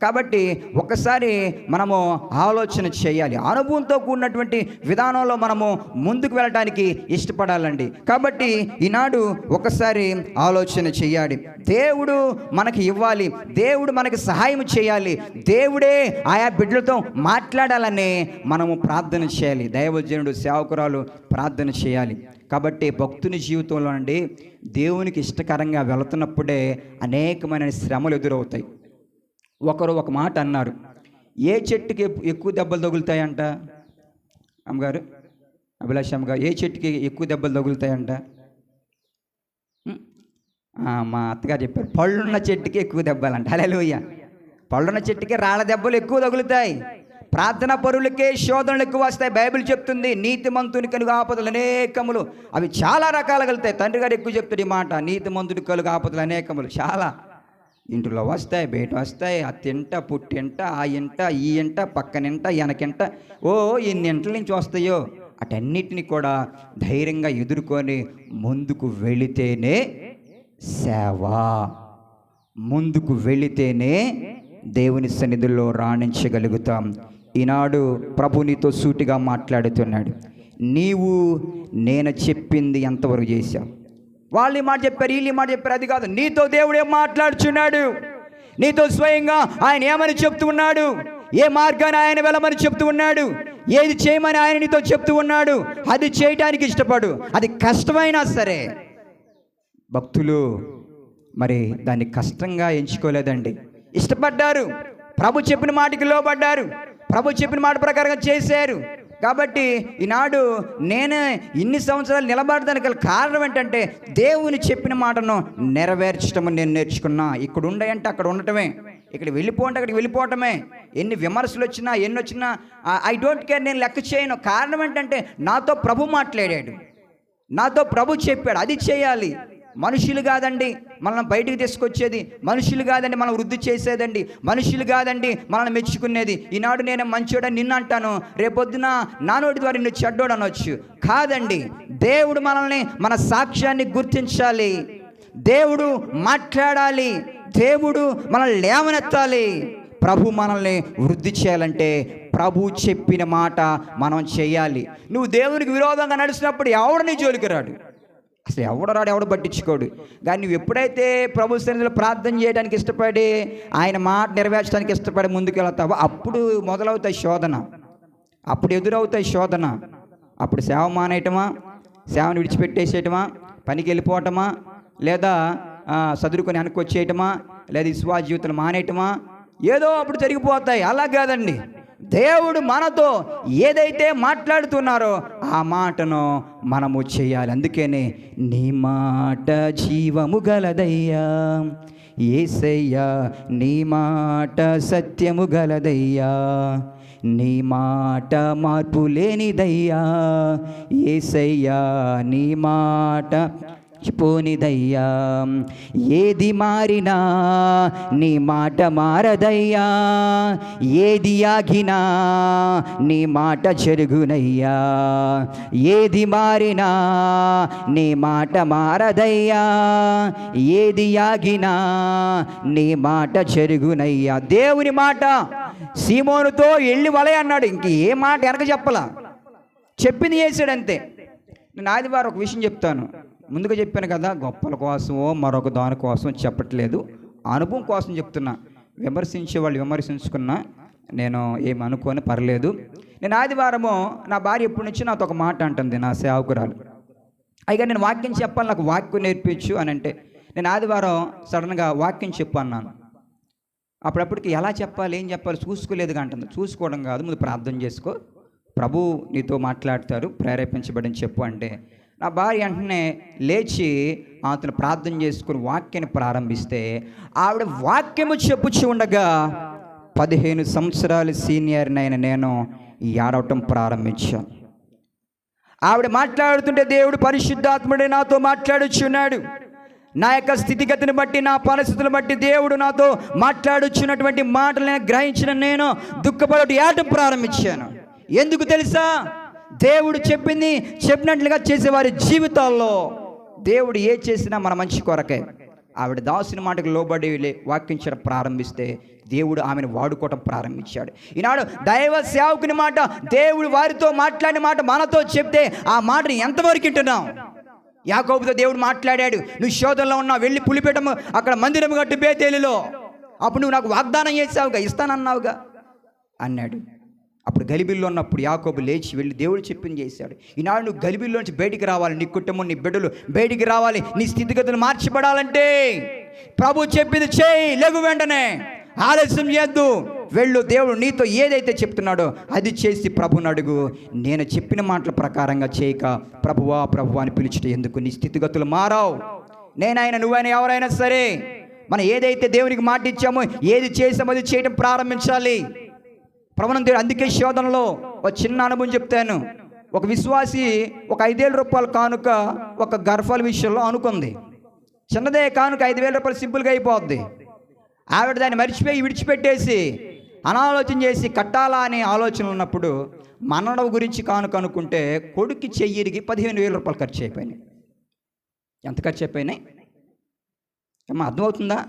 కాబట్టి ఒకసారి మనము ఆలోచన చేయాలి. అనుభవంతో కూడినటువంటి విధానంలో మనము ముందుకు వెళ్ళడానికి ఇష్టపడాలండి. కాబట్టి ఈనాడు ఒకసారి ఆలోచన చేయాలి. దేవుడు మనకి ఇవ్వాలి, దేవుడు మనకి సహాయం చేయాలి, దేవుడే ఆయా బిడ్డలతో మాట్లాడాలని మనము ప్రార్థన చేయాలి. దైవజనుడు, సేవకురాలు ప్రార్థన చేయాలి. కాబట్టి భక్తుని జీవితంలో నుండి దేవునికి ఇష్టకరంగా వెళుతున్నప్పుడే అనేకమైన శ్రమలు ఎదురవుతాయి. ఒకరు ఒక మాట అన్నారు, ఏ చెట్టుకి ఎక్కువ దెబ్బలు తగులుతాయంట అమ్మగారు, అభిలాష్ అమ్మగారు, ఏ చెట్టుకి ఎక్కువ దెబ్బలు తగులుతాయంట? మా అత్తగారు చెప్పారు, పళ్ళున్న చెట్టుకి ఎక్కువ దెబ్బలంట. హల్లెలూయా. పళ్ళున్న చెట్టుకి రాళ్ళ దెబ్బలు ఎక్కువ తగులుతాయి. ప్రార్థన పరులకే శోధనలు ఎక్కువ వస్తాయి. బైబిల్ చెప్తుంది, నీతిమంతుని కలుగు ఆపదలు అనేకములు. అవి చాలా రకాలు కలుగుతాయి. తండ్రి గారు ఎక్కువ చెప్తాడు ఈ మాట, నీతిమంతుని కలుగు ఆపదలు అనేకములు. చాలా ఇంట్లో వస్తాయి, బయట వస్తాయి, అత్తింట, పుట్టింట, ఆ ఇంట, ఈ ఇంట, పక్కనింట, వెనకింట, ఎన్ని ఇంట్ల నుంచి వస్తాయో అటన్నిటిని కూడా ధైర్యంగా ఎదుర్కొని ముందుకు వెళితేనే సేవ, ముందుకు వెళితేనే దేవుని సన్నిధిలో రాణించగలుగుతాం. ఈనాడు ప్రభు నీతో సూటిగా మాట్లాడుతున్నాడు. నీవు నేను చెప్పింది ఎంతవరకు చేశావు? వాళ్ళు ఈ మాట చెప్పారు, వీళ్ళు ఈ మాట చెప్పారు, అది కాదు. నీతో దేవుడు ఏం మాట్లాడుచున్నాడు? నీతో స్వయంగా ఆయన ఏమని చెప్తూ ఉన్నాడు? ఏ మార్గాన్ని ఆయన వెళ్ళమని చెప్తూ ఉన్నాడు? ఏది చేయమని ఆయన నీతో చెప్తూ ఉన్నాడు? అది చేయటానికి ఇష్టపడు. అది కష్టమైనా సరే. భక్తులు మరి దాన్ని కష్టంగా ఎంచుకోలేదండి, ఇష్టపడ్డారు. ప్రభు చెప్పిన మాటకి లోబడ్డారు, ప్రభు చెప్పిన మాట ప్రకారంగా చేశారు. కాబట్టి ఈనాడు నేను ఇన్ని సంవత్సరాలు నిలబడడానికి కారణం ఏంటంటే దేవుని చెప్పిన మాటను నెరవేర్చడం నేను నేర్చుకున్నా. ఇక్కడ ఉండయంటే అక్కడ ఉండటమే, ఇక్కడ వెళ్ళిపోంటే అక్కడికి వెళ్ళిపోవటమే. ఎన్ని విమర్శలు వచ్చినా ఎన్ని వచ్చినా ఐ డోంట్ కేర్, నేను లెక్క చేయను. కారణం ఏంటంటే నాతో ప్రభు మాట్లాడాడు, నాతో ప్రభు చెప్పాడు, అది చేయాలి. మనుషులు కాదండి మనల్ని బయటికి తీసుకొచ్చేది, మనుషులు కాదండి మనం వృద్ధి చేసేదండి, మనుషులు కాదండి మనల్ని మెచ్చుకునేది. ఈనాడు నేను మంచోడని నిన్ను అంటాను, రేపొద్దున నా నోటి ద్వారా నిన్ను చెడ్డోడు అనొచ్చు. కాదండి, దేవుడు మనల్ని, మన సాక్ష్యాన్ని గుర్తించాలి, దేవుడు మాట్లాడాలి, దేవుడు మనల్ని లేవనెత్తాలి. ప్రభు మనల్ని వృద్ధి చేయాలంటే ప్రభు చెప్పిన మాట మనం చేయాలి. నువ్వు దేవునికి విరోధంగా నడిచినప్పుడు ఎవడు నీ జోలికి రాడు, అసలు ఎవడు రాడు, ఎవడు పట్టించుకోడు. కానీ నువ్వు ఎప్పుడైతే ప్రభు సన్నిధిలో ప్రార్థన చేయడానికి ఇష్టపడి ఆయన మాట నెరవేర్చడానికి ఇష్టపడి ముందుకు వెళ్తావో అప్పుడు మొదలవుతాయి శోధన, అప్పుడు ఎదురవుతాయి శోధన. అప్పుడు సేవ మానేయటమా, సేవను విడిచిపెట్టేసేయటమా, పనికి వెళ్ళిపోవటమా, లేదా చదువుకొని వెనక్కి వచ్చేయటమా, లేదా విశ్వాస జీవితం మానేయటమా, ఏదో అప్పుడు జరిగిపోతాయి. అలా కాదండి, దేవుడు మనతో ఏదైతే మాట్లాడుతున్నారో ఆ మాటను మనము చేయాలి. అందుకనే నీ మాట జీవము గలదయ్యా యేసయ్యా, నీ మాట సత్యము గలదయ్యా, నీ మాట మార్పు లేనిదయ్యా యేసయ్యా, నీ మాట పోనిదయ్యా. ఏది మారినా నీ మాట మారదయ్యా, ఏది ఆగినా నీ మాట జరుగునయ్యా. ఏది మారినా నీ మాట మారదయ్యా, ఏది ఆగినా నీ మాట జరుగునయ్యా. దేవుని మాట సీమోనుతో వెళ్ళి వలయ అన్నాడు. ఇంక ఏ మాట వెనక చెప్పలా, చెప్పింది చేశాడు అంతే. నేను ఆదివారం ఒక విషయం చెప్తాను, ముందుగా చెప్పాను కదా, గొప్పల కోసమో మరొక దాని కోసం చెప్పట్లేదు, అనుభవం కోసం చెప్తున్నా. విమర్శించే వాళ్ళు విమర్శించుకున్నా నేను ఏమి అనుకోని పర్లేదు. నేను ఆదివారము నా భార్య ఎప్పటి నుంచి నాతో ఒక మాట అంటుంది, నా సేవకురాలు, అయిగా నేను వాక్యం చెప్పాలి, నాకు వాక్యం నేర్పించు అని అంటే, నేను ఆదివారం సడన్గా వాక్యం చెప్పు అన్నాను. అప్పుడప్పటికి ఎలా చెప్పాలి ఏం చెప్పాలి చూసుకోలేదుగా అంటుంది. చూసుకోవడం కాదు, ముందు ప్రార్థన చేసుకో, ప్రభు నీతో మాట్లాడతారు, ప్రేరేపించబడిని చెప్పు అంటే, నా భార్య వెంటనే లేచి అతను ప్రార్థన చేసుకుని వాక్యాన్ని ప్రారంభిస్తే, ఆవిడ వాక్యము చెప్పుచి ఉండగా 15 సంవత్సరాలు సీనియర్నైన నేను ఏడవటం ప్రారంభించాను. ఆవిడ మాట్లాడుతుంటే దేవుడు పరిశుద్ధాత్ముడే నాతో మాట్లాడుచున్నాడు. నా యొక్క స్థితిగతిని బట్టి, నా పరిస్థితులను బట్టి దేవుడు నాతో మాట్లాడుచున్నటువంటి మాటలను గ్రహించిన నేను దుఃఖపడి ఏడటం ప్రారంభించాను. ఎందుకు తెలుసా? దేవుడు చెప్పింది చెప్పినట్లుగా చేసేవారి జీవితాల్లో దేవుడు ఏ చేసినా మన మంచి కొరకే. ఆవిడ దాసుని మాటకు లోబడి వాక్యించడం ప్రారంభిస్తే దేవుడు ఆమెను వాడుకోవటం ప్రారంభించాడు. ఈనాడు దైవ సేవకుని మాట, దేవుడు వారితో మాట్లాడిన మాట మనతో చెప్తే ఆ మాటని ఎంతవరకు వింటున్నాం? యాకోబుతో దేవుడు మాట్లాడాడు, నువ్వు శోధనలో ఉన్నావు, వెళ్ళి పులిపెట్టము అక్కడ మందిరం కట్టు బేతేలులో, అప్పుడు నువ్వు నాకు వాగ్దానం చేసావుగా, ఇస్తానన్నావుగా అన్నాడు. అప్పుడు గలిబిల్లో ఉన్నప్పుడు యాకోబు లేచి వెళ్ళి దేవుడు చెప్పింది చేశాడు. ఈనాడు నువ్వు గలిబిల్లోంచి బయటికి రావాలి, నీ కుటుంబం నీ బిడ్డలు బయటికి రావాలి, నీ స్థితిగతులు మార్చిపడాలంటే ప్రభు చెప్పింది చేయి, లెగు, వెంటనే ఆలస్యం చేయొద్దు, వెళ్ళు. దేవుడు నీతో ఏదైతే చెప్తున్నాడో అది చేసి ప్రభుని అడుగు. నేను చెప్పిన మాటల ప్రకారంగా చేయక ప్రభువా ప్రభువా అని పిలిచితే ఎందుకు? నీ స్థితిగతులు మారావు. నేనైనా నువ్వైనా ఎవరైనా సరే మనం ఏదైతే దేవునికి మాట ఇచ్చామో, ఏది చేసామో అది చేయడం ప్రారంభించాలి. ప్రభువును దేవుడు అందుకే శోధనలో ఒక చిన్న అనుభవం చెప్తాను. ఒక విశ్వాసి ఒక 5,000 రూపాయల కానుక ఒక గర్భాల విషయంలో అనుకుంది. చిన్నదే కానుక 5,000 రూపాయలు సింపుల్గా అయిపోద్ది. ఆవిడ దాన్ని మర్చిపోయి విడిచిపెట్టేసి అనాలోచన చేసి కట్టాలా అనే ఆలోచన ఉన్నప్పుడు మనడం గురించి కానుక అనుకుంటే కొడుక్కి చెయ్యిరిగి 15,000 రూపాయలు ఖర్చు అయిపోయినాయి. ఎంత ఖర్చు అయిపోయినాయి అమ్మా, అర్థమవుతుందా?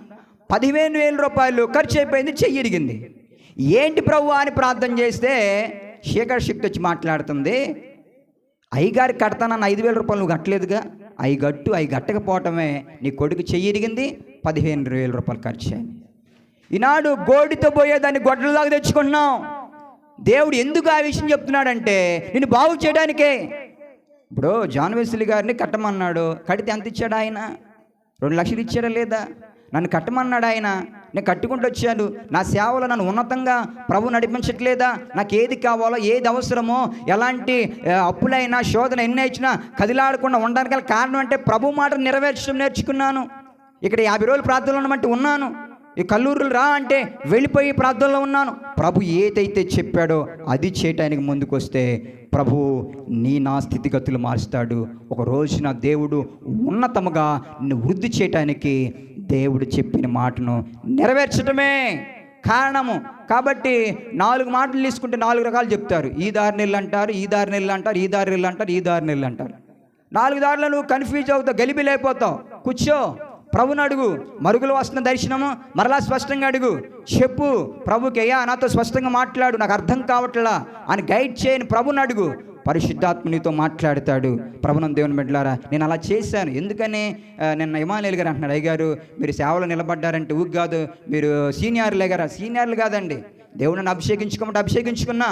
15,000 రూపాయలు ఖర్చు అయిపోయింది, చెయ్యిరిగింది. ఏంటి ప్రభు అని ప్రార్థన చేస్తే శేఖర్ శక్తి వచ్చి మాట్లాడుతుంది, అయ్యగారికి కడతానన్న 5,000 రూపాయలు నువ్వు కట్టలేదుగా, అవి గట్టకపోవటమే నీ కొడుకు చెయ్యిరిగింది, 15,000 రూపాయలు ఖర్చు అయింది. ఈనాడు గోడితో పోయేదాన్ని గొడ్డలలాగా తెచ్చుకుంటున్నాం. దేవుడు ఎందుకు ఆ విషయం చెప్తున్నాడంటే నిన్ను బాగు చేయడానికే. ఇప్పుడు జాన్ వెస్లీ గారిని కట్టమన్నాడు, కడితే ఎంత ఇచ్చాడు ఆయన? 2 లక్షలు ఇచ్చాడా లేదా? నన్ను కట్టమన్నాడు ఆయన, నేను కట్టుకుంటూ వచ్చాను. నా సేవలో నన్ను ఉన్నతంగా ప్రభు నడిపించట్లేదా? నాకు ఏది కావాలో, ఏది అవసరమో, ఎలాంటి అప్పులైనా శోధన ఎన్ని ఇచ్చినా కదిలాడకుండా ఉండడానికి గల కారణం అంటే ప్రభు మాట నెరవేర్చడం నేర్చుకున్నాను. ఇక్కడ 50 రోజులు ప్రార్థనలో ఉన్నమంటే ఉన్నాను. ఈ కల్లూరులు రా అంటే వెళ్ళిపోయి ప్రార్థనలో ఉన్నాను. ప్రభు ఏదైతే చెప్పాడో అది చేయటానికి ముందుకు వస్తే ప్రభు నా స్థితిగతులు మారుస్తాడు. ఒక రోజున దేవుడు ఉన్నతముగా నిన్ను వృద్ధి చేయటానికి దేవుడు చెప్పిన మాటను నెరవేర్చడమే కారణము. కాబట్టి 4 మాటలు తీసుకుంటే 4 రకాలు చెప్తారు. ఈ దారి నెల్లు అంటారు, ఈ దారి నెల్లు అంటారు, ఈ దారి నెల్లు అంటారు, ఈ దారి నెల్లు అంటారు. 4 దారిలో నువ్వు కన్ఫ్యూజ్ అవుతావు, గలిబిలైపోతావు. కూర్చో, ప్రభుని అడుగు. మరుగులు వస్తున్న దర్శనము మరలా స్పష్టంగా అడుగు, చెప్పు ప్రభుకి, అయ్యా నాతో స్పష్టంగా మాట్లాడు, నాకు అర్థం కావట్లా అని గైడ్ చేయని ప్రభుని అడుగు. పరిశుద్ధాత్మ నీతో మాట్లాడతాడు. ప్రభునం దేవుని బిడ్డలారా, నేను అలా చేశాను. ఎందుకని నిన్న ఇమానుయేల్ గారు అంటున్నాడు, అయ్యగారు మీరు సేవలో నిలబడ్డారంటే ఊరు కాదు, మీరు సీనియర్లే గారా? సీనియర్లు కాదండి, దేవుడు నన్ను అభిషేకించుకోమంటే అభిషేకించుకున్నా.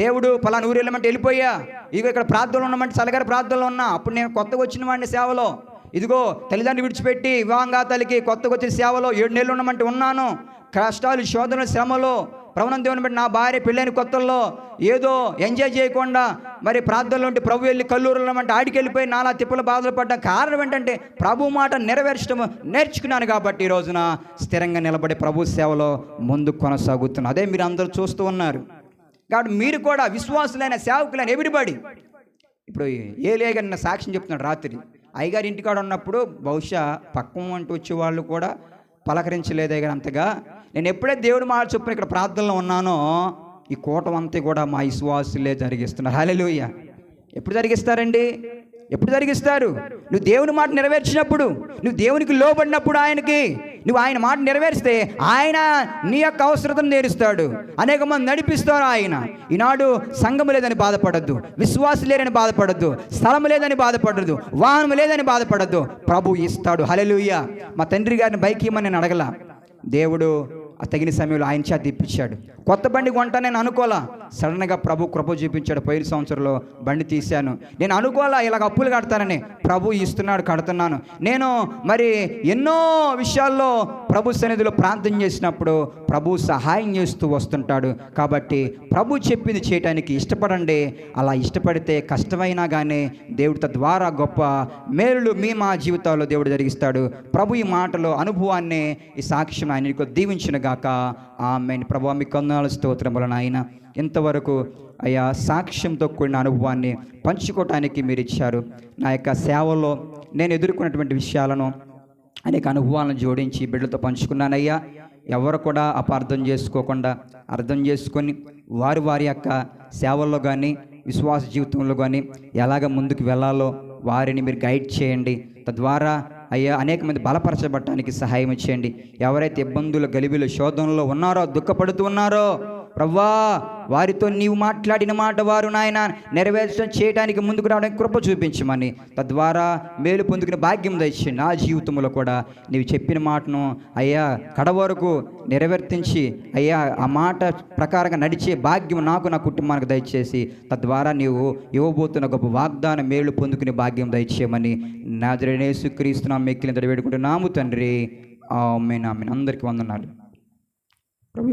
దేవుడు పలానా ఊరు వెళ్ళమంటే వెళ్ళిపోయా. ఇదిగో ఇక్కడ ప్రార్థనలు ఉన్నామంటే సలగారి ప్రార్థనలో ఉన్నా. అప్పుడు నేను కొత్తగా వచ్చిన వాడిని సేవలో. ఇదిగో తల్లిదండ్రులు విడిచిపెట్టి వివాహంగాతాలకి కొత్తగా వచ్చిన సేవలో 7 నెలలు ఉన్నామంటే ఉన్నాను. కష్టాలు, శోధనలు, శ్రమలో ప్రభునం దేవుని బట్టి నా భార్య పెళ్ళైన కొత్తల్లో ఏదో ఎంజాయ్ చేయకుండా మరి ప్రార్థనలో ఉంటే ప్రభు వెళ్ళి కల్లూరులో అంటే ఆడికి వెళ్ళిపోయి నాలా తిప్పలు బాధలు పడ్డా. కారణం ఏంటంటే ప్రభు మాట నెరవేర్చడం నేర్చుకున్నాను. కాబట్టి ఈ రోజున స్థిరంగా నిలబడి ప్రభు సేవలో ముందుకు కొనసాగుతున్నాను. అదే మీరు అందరూ చూస్తూ ఉన్నారు. కాబట్టి మీరు కూడా విశ్వాసులైన సేవకులైన ఎవ్రీబడి, ఇప్పుడు ఏలియా గారు సాక్ష్యం చెప్తున్నాడు రాత్రి, అయ్యగారి ఇంటికాడ ఉన్నప్పుడు బహుశా పక్కన అంటూ వచ్చేవాళ్ళు కూడా పలకరించలేదే కానీ అంతగా. నేను ఎప్పుడైతే దేవుడి మాట చొప్పున ఇక్కడ ప్రార్థనలో ఉన్నానో ఈ కూటం అంతా కూడా మా విశ్వాసులే జరిగిస్తున్నారు. హల్లెలూయా. ఎప్పుడు జరిగిస్తారండి? ఎప్పుడు జరిగిస్తారు? నువ్వు దేవుని మాట నెరవేర్చినప్పుడు, నువ్వు దేవునికి లోబడినప్పుడు, నువ్వు ఆయన మాట నెరవేరిస్తే ఆయన నీ యొక్క అవసరతను తీరుస్తాడు. అనేక మంది నడిపిస్తారు ఆయన. ఈనాడు సంఘము లేదని బాధపడద్దు, విశ్వాసం లేరని బాధపడద్దు, స్థలం లేదని బాధపడద్దు, వాహనం లేదని బాధపడద్దు. ప్రభు ఇస్తాడు. హల్లెలూయా. మా తండ్రి గారిని బైక్ ఇమ్మని నేను అడగల. దేవుడు ఆ తగిన సమయంలో ఆయన చేత ఇప్పించాడు. కొత్త బండి కొంటా నేను అనుకోలా, సడన్గా ప్రభు కృప చూపించాడు. పోయిన సంవత్సరంలో బండి తీశాను. నేను అనుకోలా ఇలాగ అప్పులు కడతానని. ప్రభు ఇస్తున్నాడు, కడుతున్నాను. నేను మరి ఎన్నో విషయాల్లో ప్రభు సన్నిధిలో ప్రార్థన చేసినప్పుడు ప్రభు సహాయం చేస్తూ వస్తుంటాడు. కాబట్టి ప్రభు చెప్పింది చేయటానికి ఇష్టపడండి. అలా ఇష్టపడితే కష్టమైనా కానీ దేవుడు తద్వారా గొప్ప మేలులు మా జీవితాల్లో దేవుడు జరిగిస్తాడు. ప్రభు ఈ మాటలో అనుభవాన్ని, ఈ సాక్ష్యం ఆయనకు దీవించిన గాక. ఆమేన్. ప్రభువా మీకు వందనాలు, స్తోత్రములు నాయన. ఇంతవరకు అయ్యా సాక్ష్యంతో కూడిన అనుభవాన్ని పంచుకోవటానికి మీరు ఇచ్చారు. నా యొక్క సేవలో నేను ఎదుర్కొన్నటువంటి విషయాలను, అనేక అనుభవాలను జోడించి బిడ్డలతో పంచుకున్నానయ్యా. ఎవరు కూడా అపార్థం చేసుకోకుండా అర్థం చేసుకొని వారి వారి యొక్క సేవల్లో కానీ విశ్వాస జీవితంలో కానీ ఎలాగ ముందుకు వెళ్ళాలో వారిని మీరు గైడ్ చేయండి. తద్వారా అయ్యా అనేక మంది బలపరచబడటానికి సహాయం చేయండి. ఎవరైతే ఇబ్బందులు, గలిబిలు, శోధనలో ఉన్నారో, దుఃఖపడుతూ ఉన్నారో ప్రవ్వా, వారితో నీవు మాట్లాడిన మాట వారు నాయన నెరవేర్చడం చేయడానికి ముందుకు రావడానికి కృప చూపించమని, తద్వారా మేలు పొందుకునే భాగ్యం దయచేయండి. నా జీవితంలో కూడా నీవు చెప్పిన మాటను అయ్యా కడవరకు నెరవేర్తించి అయ్యా ఆ మాట ప్రకారంగా నడిచే భాగ్యం నాకు, నా కుటుంబానికి దయచేసి, తద్వారా నీవు ఇవ్వబోతున్న గొప్ప వాగ్దాన మేలు పొందుకునే భాగ్యం దయచేయమని నజరేయుడైన యేసుక్రీస్తు నామమున మిక్కిలి వేడుకుంటున్నాము తండ్రి. ఆమేన్. ఆమేన్. అందరికీ వందనాలు.